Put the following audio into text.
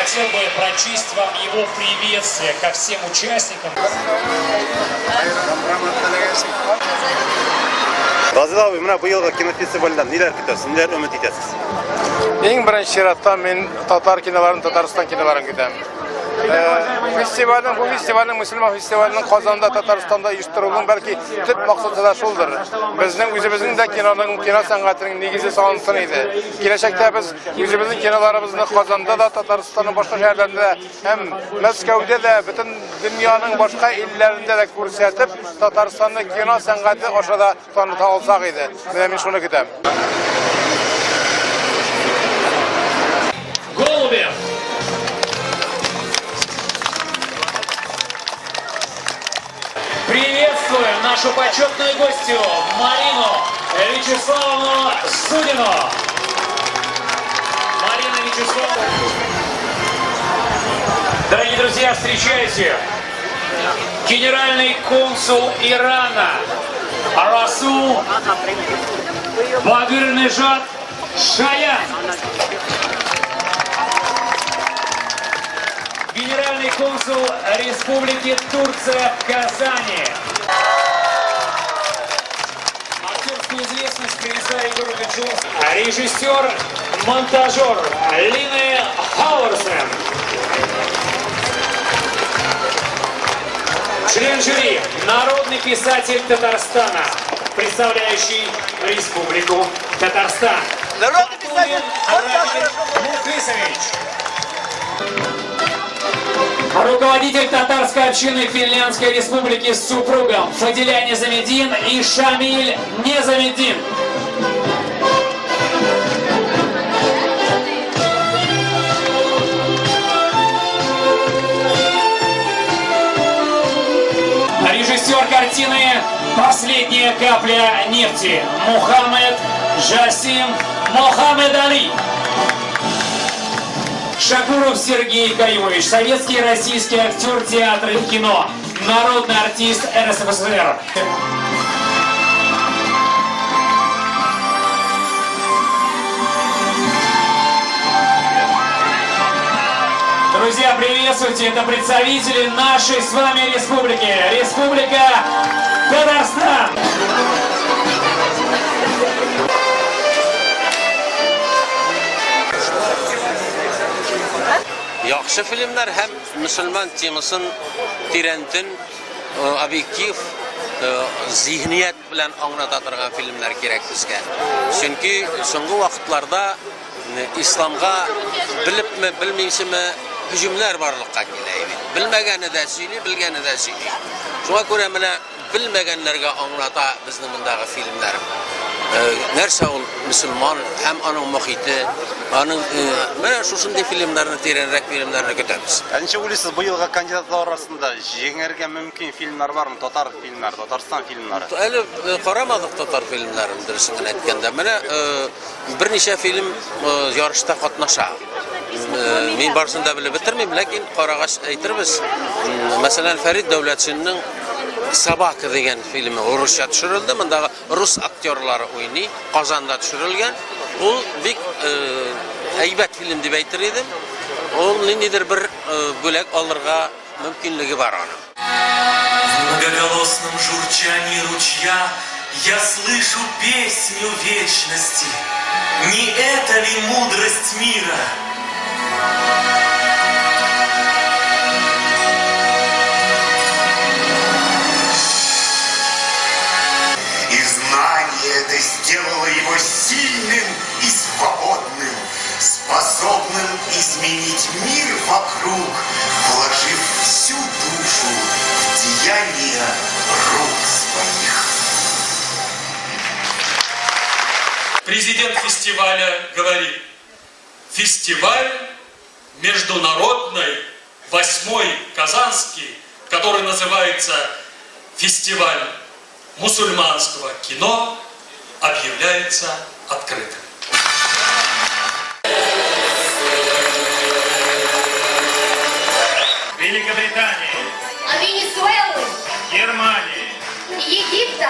хотел бы прочесть вам его приветствие ко всем участникам. Razil abi, mana bu yılgi kinofestivaldan neler kütasiz, neler ümit etasiz? Eng birinchi şeratdan men Tatar kinolarini, Tatariston kinolarini kutaman. Bu festivalning Musulmon festivalining Qozonda, Tataristonda uyushtirilgan balki tub maqsadi da shuldir. Bizning o'zimizning de kino san'atining negizi solinsin edi. Kelajakda biz o'zimizning kinolarimizni Qozonda da, Tataristonning boshqa shaharlarida ham Moskvada da, butun dunyoning boshqa illarida da ko'rsatib, Tataristonning kino san'ati oshada tanita olsak edi. Men shuni kutaman. Голубев. Приветствуем нашу почетную гостью Марину Вячеславовну Судину. Марина Вячеславовна. Дорогие друзья, встречайте. Генеральный консул Ирана Расул Багырнежат Шаян. Генеральный консул Республики Турция в Казани. Актерскую известность принесла Егор Гачев. Режиссер, монтажер Лины Хауэрсен. Член жюри, народный писатель Татарстана, представляющий Республику Татарстан. Народный писатель Мухисович. Руководитель татарской общины Финляндской Республики с супругом Фадиля Незамедин и Шамиль Незамедин. Режиссер картины «Последняя капля нефти» Мухаммед Жасим Мохаммед Али. Шакуров Сергей Каюмович, советский и российский актер театра и кино, народный артист РСФСР. Друзья, приветствуйте, это представители нашей с вами республики, Республика Татарстан. Yaxşı filmler hem Müslüman temasın tirendin objektif zihniyet bilen anlatadırgan filmler gerek bizge. Çünkü soğuk vakitlarda İslam'a bilip mi bilmeyse mi hücumlar varlıkka geleydi. Bilmegeni de söylüyor, bilgeni de söylüyor. Şuna göre mene bilmegenlerge anlata bizim bundaki filmler. Nerse ol Müslüman hem onun muhiti, onun ben şu şunday filmlerini terenrek filmlerini kötemiz. Nece uyluysiz, bu yılgi kandidatlar arasında jеңерге mümkün filmler var mı? Tatar filmler, Tatarstan filmleri. Öyle karamadık Tatar filmlerini dürüstüne etkende. Bana bir neçe film yarışta katnaşa. Men barısında bile bitirmeyim, lakin karagaç aytırız. Mesela Ferit Devletçi'nin Sabah degan filmi Rusça düşürüldü. Bunda Rus aktörleri oynuyor. Kazanda düşürülgen. O bir heybet film deb aytır edim. O nedir bir bölek alırga mümkünlüğü var onun. В многоголосном журчании ручья я слышу песню вечности. Не это ли мудрость мира? Это сделало его сильным и свободным, способным изменить мир вокруг, вложив всю душу в деяния рук своих. Президент фестиваля говорит: фестиваль международный, 8-й Казанский, который называется фестиваль мусульманского кино, объявляется открытым. Великобритании, Венесуэлы, Германии, Египта,